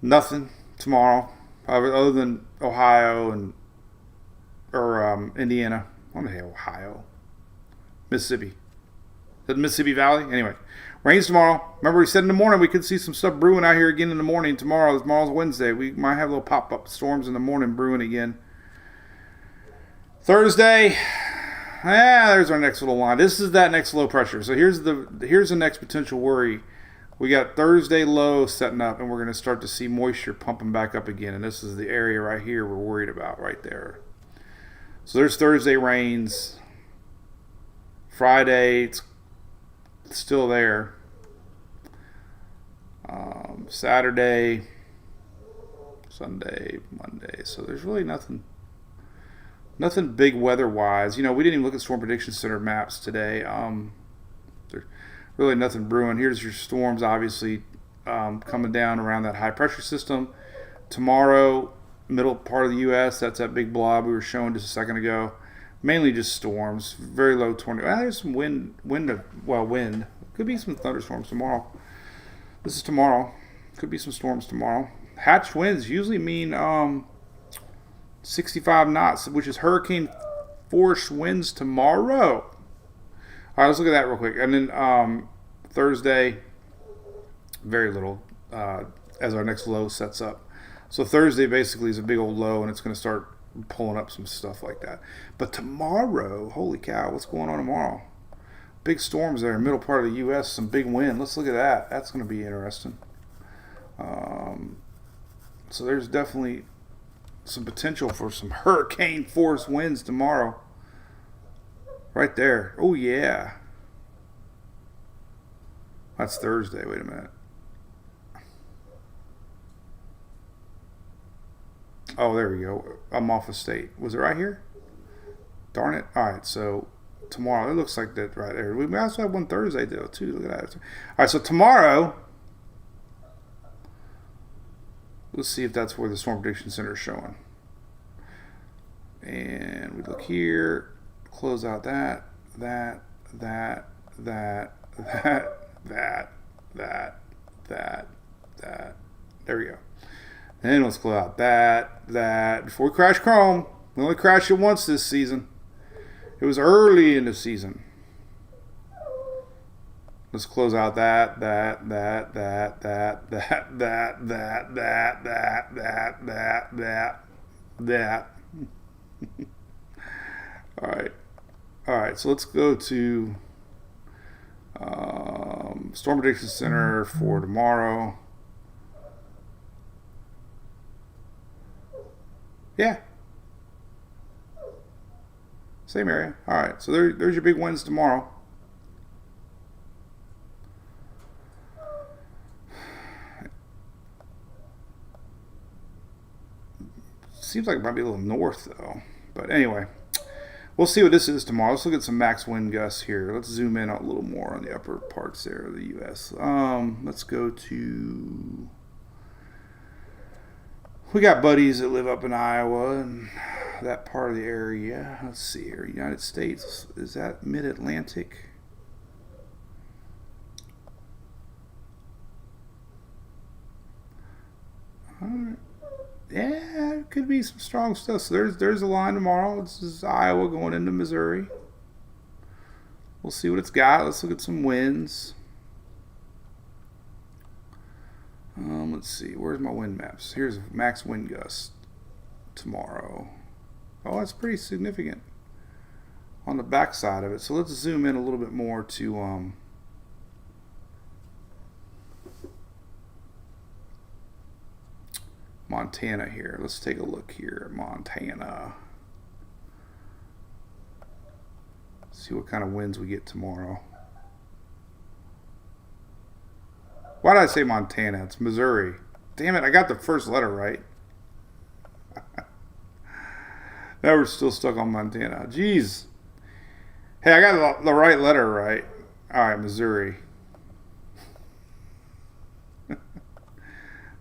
Nothing tomorrow other than Ohio or Indiana. I want to say Ohio. Mississippi. The Mississippi Valley? Anyway, Rains tomorrow. Remember we said in the morning we could see some stuff brewing out here again in the morning tomorrow. Tomorrow's Wednesday. We might have little pop-up storms in the morning brewing again. Thursday, there's our next little line. This is that next low pressure. So here's the next potential worry. We got Thursday low setting up, and we're going to start to see moisture pumping back up again. And this is the area right here we're worried about right there. So there's Thursday rains. Friday, it's still there. Saturday, Sunday, Monday. So there's really nothing big weather-wise. You know, we didn't even look at Storm Prediction Center maps today. There's really nothing brewing. Here's your storms, obviously, coming down around that high-pressure system. Tomorrow, middle part of the U.S., that's that big blob we were showing just a second ago. Mainly just storms, very low tornado. There's some wind. Could be some thunderstorms tomorrow. This is tomorrow. Could be some storms tomorrow. Hatched winds usually mean 65 knots, which is hurricane force winds tomorrow. All right, let's look at that real quick. And then Thursday, very little as our next low sets up. So Thursday basically is a big old low, and it's going to start pulling up some stuff like that. But tomorrow, holy cow, what's going on tomorrow? Big storms there, middle part of the U.S., some big wind. Let's look at that. That's going to be interesting. So there's definitely some potential for some hurricane force winds tomorrow. Right there. Oh, yeah. That's Thursday. Wait a minute. Oh, there we go. I'm off of state. Was it right here? Darn it. All right, so tomorrow. It looks like that right there. We also have one Thursday, though, too. Look at that. All right, so tomorrow, let's see if that's where the Storm Prediction Center is showing. And we look here, close out that. There we go. And let's close out that. Before we crash Chrome, we only crashed it once this season. It was early in the season. Let's close out that. All right. So let's go to Storm Prediction Center for tomorrow. Yeah. Same area. All right. So there's your big wins tomorrow. Seems like it might be a little north, though. But anyway, we'll see what this is tomorrow. Let's look at some max wind gusts here. Let's zoom in a little more on the upper parts there of the U.S. Let's go to... We got buddies that live up in Iowa and that part of the area. Let's see here. United States. Is that mid-Atlantic? All right. Yeah, it could be some strong stuff. So there's a line tomorrow. This is Iowa going into Missouri. We'll see what it's got. Let's look at some winds. Let's see. Where's my wind maps? Here's max wind gust tomorrow. Oh, that's pretty significant on the back side of it. So let's zoom in a little bit more to Montana here. Let's take a look here at Montana. See what kind of winds we get tomorrow. Why did I say Montana? It's Missouri. Damn it, I got the first letter right. Now we're still stuck on Montana. Jeez. Hey, I got the right letter right. All right, Missouri. It's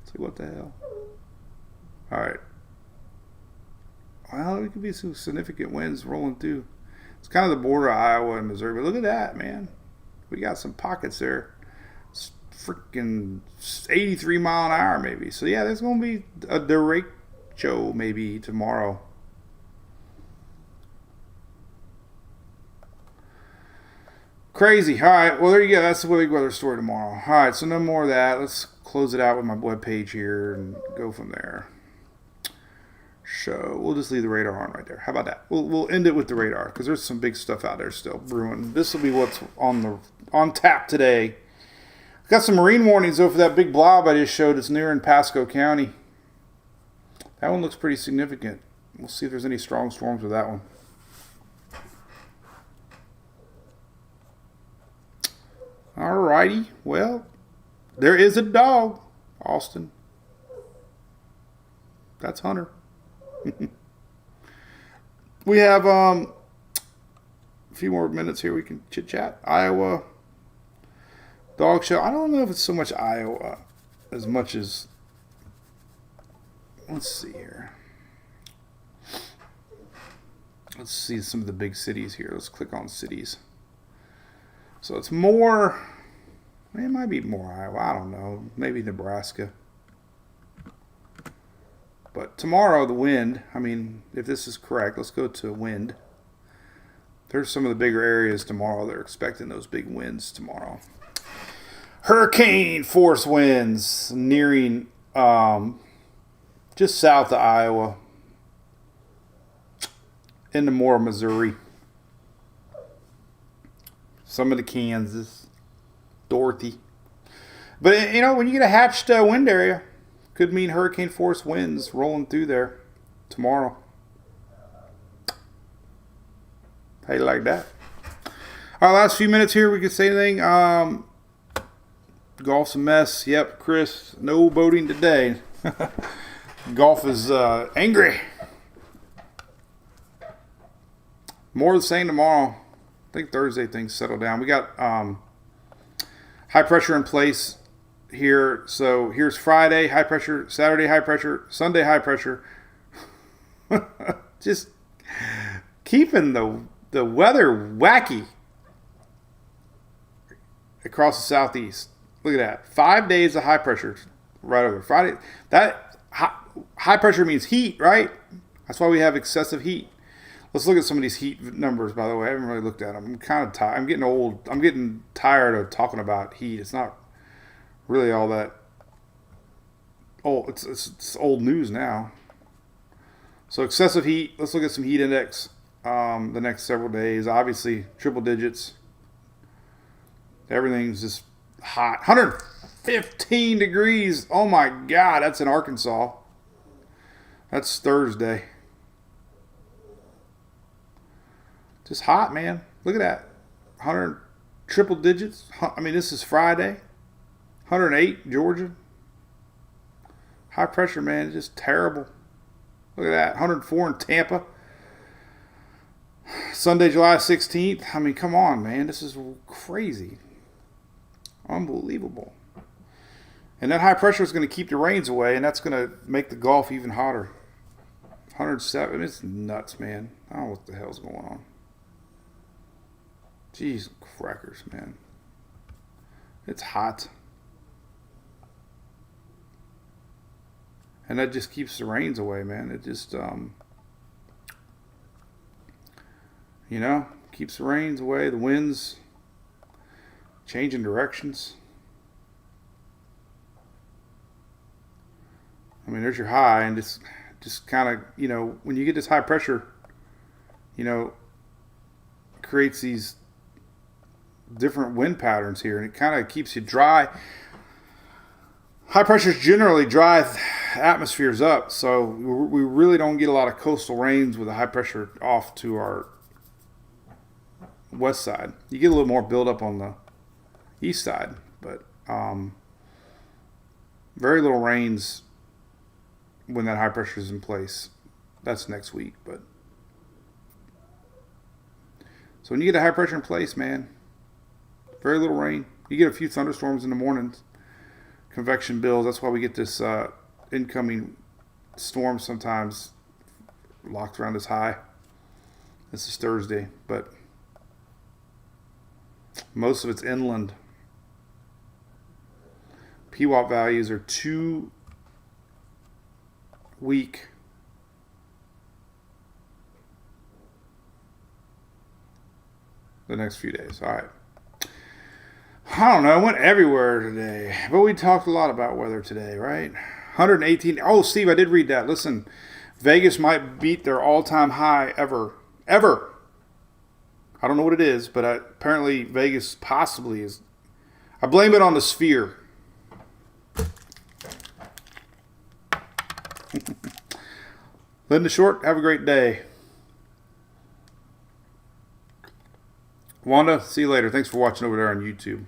like, what the hell? All right. Well, it could be some significant winds rolling through. It's kind of the border of Iowa and Missouri. But look at that, man. We got some pockets there. It's freaking 83 mile an hour maybe. So, yeah, there's going to be a derecho maybe tomorrow. Crazy. All right. Well, there you go. That's the big weather story tomorrow. All right. So no more of that. Let's close it out with my webpage here and go from there. So we'll just leave the radar on right there. How about that? We'll end it with the radar because there's some big stuff out there still brewing. This will be what's on tap today. Got some marine warnings though for that big blob I just showed. It's near in Pasco County. That one looks pretty significant. We'll see if there's any strong storms with that one. Alrighty. Well, there is a dog, Austin. That's Hunter. We have a few more minutes here. We can chit chat. Iowa dog show. I don't know if it's so much Iowa as much as, let's see here. Let's see some of the big cities here. Let's click on cities. So it's more, it might be more Iowa. I don't know. Maybe Nebraska. But tomorrow, the wind, I mean, if this is correct, let's go to wind. There's some of the bigger areas tomorrow. They're expecting those big winds tomorrow. Hurricane force winds nearing just south of Iowa into more Missouri. Some of the Kansas, Dorothy. But, you know, when you get a hatched wind area, could mean hurricane force winds rolling through there tomorrow. How you like that? Our last few minutes here, we could say anything. Golf's a mess. Yep, Chris, no boating today. Golf is angry. More of the same tomorrow. I think Thursday things settle down. We got high pressure in place here. So here's Friday, high pressure, Saturday, high pressure, Sunday, high pressure. Just keeping the weather wacky across the southeast. Look at that. 5 days of high pressure right over Friday. That high pressure means heat, right? That's why we have excessive heat. Let's look at some of these heat numbers, by the way. I haven't really looked at them. I'm kind of tired. I'm getting old. I'm getting tired of talking about heat. It's not really all that old. It's old news now. So excessive heat. Let's look at some heat index the next several days. Obviously, triple digits. Everything's just hot. 115 degrees. Oh my God, that's in Arkansas. That's Thursday. Just hot, man. Look at that. 100 triple digits. I mean, this is Friday. 108, Georgia. High pressure, man. It's just terrible. Look at that. 104 in Tampa. Sunday, July 16th. I mean, come on, man. This is crazy. Unbelievable. And that high pressure is going to keep the rains away, and that's going to make the Gulf even hotter. 107. It's nuts, man. I don't know what the hell's going on. Jeez, crackers, man. It's hot. And that just keeps the rains away, man. It just, keeps the rains away, the winds changing directions. I mean, there's your high, and just kind of, when you get this high pressure, creates these different wind patterns here, and it kind of keeps you dry. High pressures generally dry atmospheres up, so we really don't get a lot of coastal rains with the high pressure off to our west side. You get a little more buildup on the east side, but very little rains when that high pressure is in place. That's next week, but so when you get a high pressure in place, man, very little rain. You get a few thunderstorms in the mornings. Convection bills. That's why we get this incoming storm sometimes locked around this high. This is Thursday, but most of it's inland. PWAP values are too weak. The next few days. All right. I don't know. I went everywhere today. But we talked a lot about weather today, right? 118. Oh, Steve, I did read that. Listen, Vegas might beat their all-time high ever. Ever. I don't know what it is, but apparently Vegas possibly is. I blame it on the sphere. Linda Short, have a great day. Wanda, see you later. Thanks for watching over there on YouTube.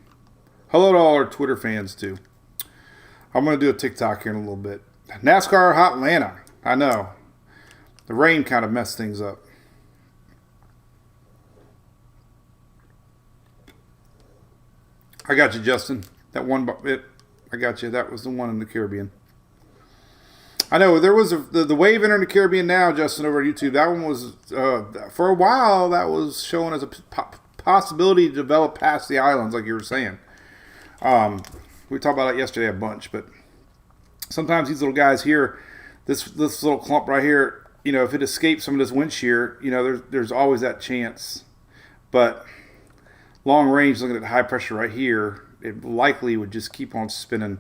Hello to all our Twitter fans, too. I'm going to do a TikTok here in a little bit. NASCAR Hot Atlanta. I know. The rain kind of messed things up. I got you, Justin. That one, I got you. That was the one in the Caribbean. I know there was the wave entering the Caribbean now, Justin, over at YouTube. That one was for a while. That was showing as a possibility to develop past the islands, like you were saying. We talked about it yesterday a bunch, but sometimes these little guys here, this little clump right here, you know, if it escapes some of this wind shear, you know, there's always that chance. But long range, looking at the high pressure right here, it likely would just keep on spinning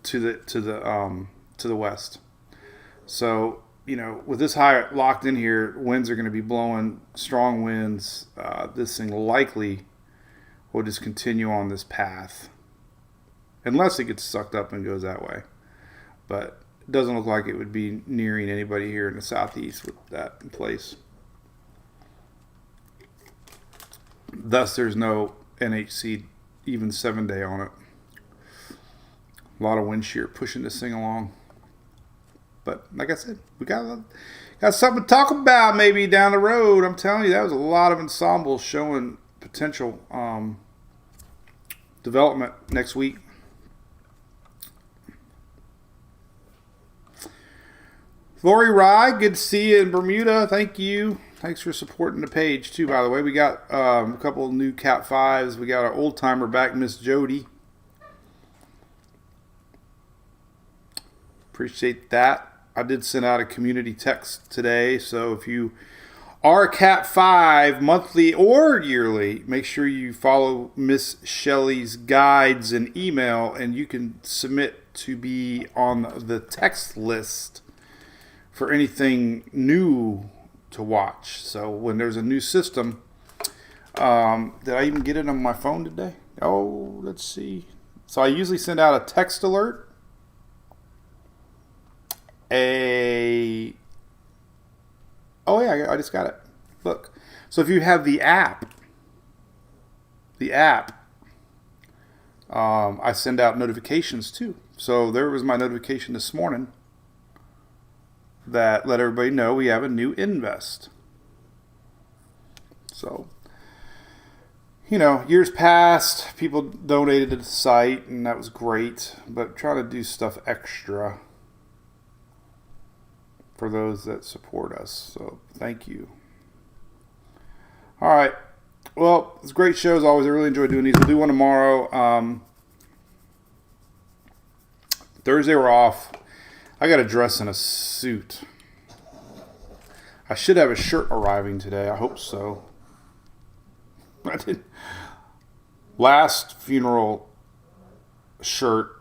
to the west. So, you know, with this high locked in here, winds are going to be blowing strong winds. This thing likely will just continue on this path, unless it gets sucked up and goes that way. But it doesn't look like it would be nearing anybody here in the southeast with that in place. Thus, there's no NHC even 7-day on it. A lot of wind shear pushing this thing along. But like I said, we got something to talk about maybe down the road. I'm telling you, that was a lot of ensembles showing potential development next week. Lori Rye, good to see you in Bermuda. Thank you. Thanks for supporting the page too, by the way. We got a couple of new Cat 5s. We got our old timer back, Miss Jody. Appreciate that. I did send out a community text today, so if you are a Cat 5 monthly or yearly, make sure you follow Miss Shelley's guides and email, and you can submit to be on the text list for anything new to watch. So when there's a new system, did I even get it on my phone today? Oh, let's see. So I usually send out a text alert. Oh yeah, I just got it. Look. So if you have the app, I send out notifications too. So there was my notification this morning that let everybody know we have a new invest. So, you know, years past, people donated to the site, and that was great. But trying to do stuff extra for those that support us. So thank you. All right. Well, it's a great show as always. I really enjoy doing these. We'll do one tomorrow. Thursday we're off. I got to dress in a suit. I should have a shirt arriving today. I hope so. I did. Last funeral shirt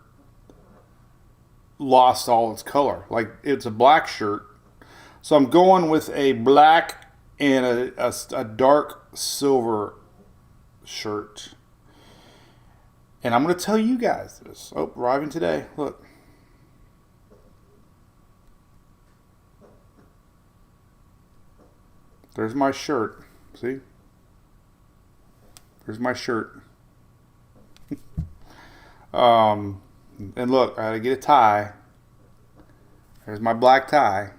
lost all its color. Like, it's a black shirt. So I'm going with a black and a dark silver shirt. And I'm going to tell you guys this. Oh, arriving today. Look. There's my shirt. See? There's my shirt. And look, I had to get a tie. There's my black tie.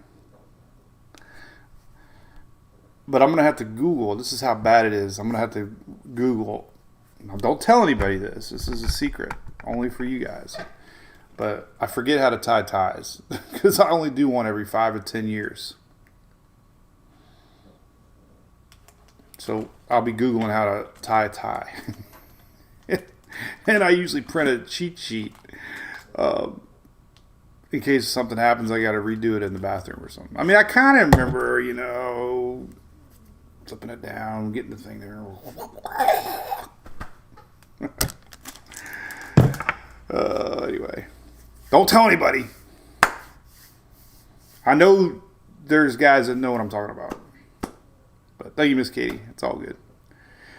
But I'm going to have to Google. This is how bad it is. I'm going to have to Google. Now, don't tell anybody this. This is a secret. Only for you guys. But I forget how to tie ties. Because I only do one every 5 or 10 years. So I'll be Googling how to tie a tie. And I usually print a cheat sheet. In case something happens, I got to redo it in the bathroom or something. I mean, I kind of remember, you know, flipping it down, getting the thing there. Anyway, don't tell anybody. I know there's guys that know what I'm talking about. But thank you, Miss Katie. It's all good.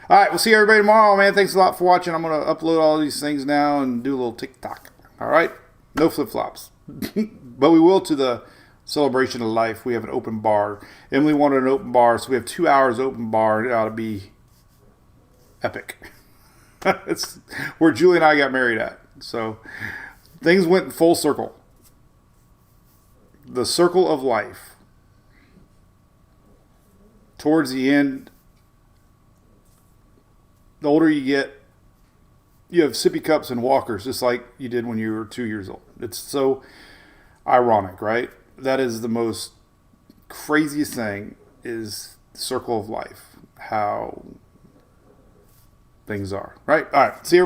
All right, we'll see everybody tomorrow, man. Thanks a lot for watching. I'm going to upload all these things now and do a little TikTok. All right? No flip-flops. But we will to the celebration of life. We have an open bar. Emily wanted an open bar, so we have 2 hours open bar. It ought to be epic. It's where Julie and I got married at. So things went full circle. The circle of life. Towards the end, the older you get, you have sippy cups and walkers, just like you did when you were 2 years old. It's so ironic, right? That is the most craziest thing, is the circle of life, how things are, right? All right, see you.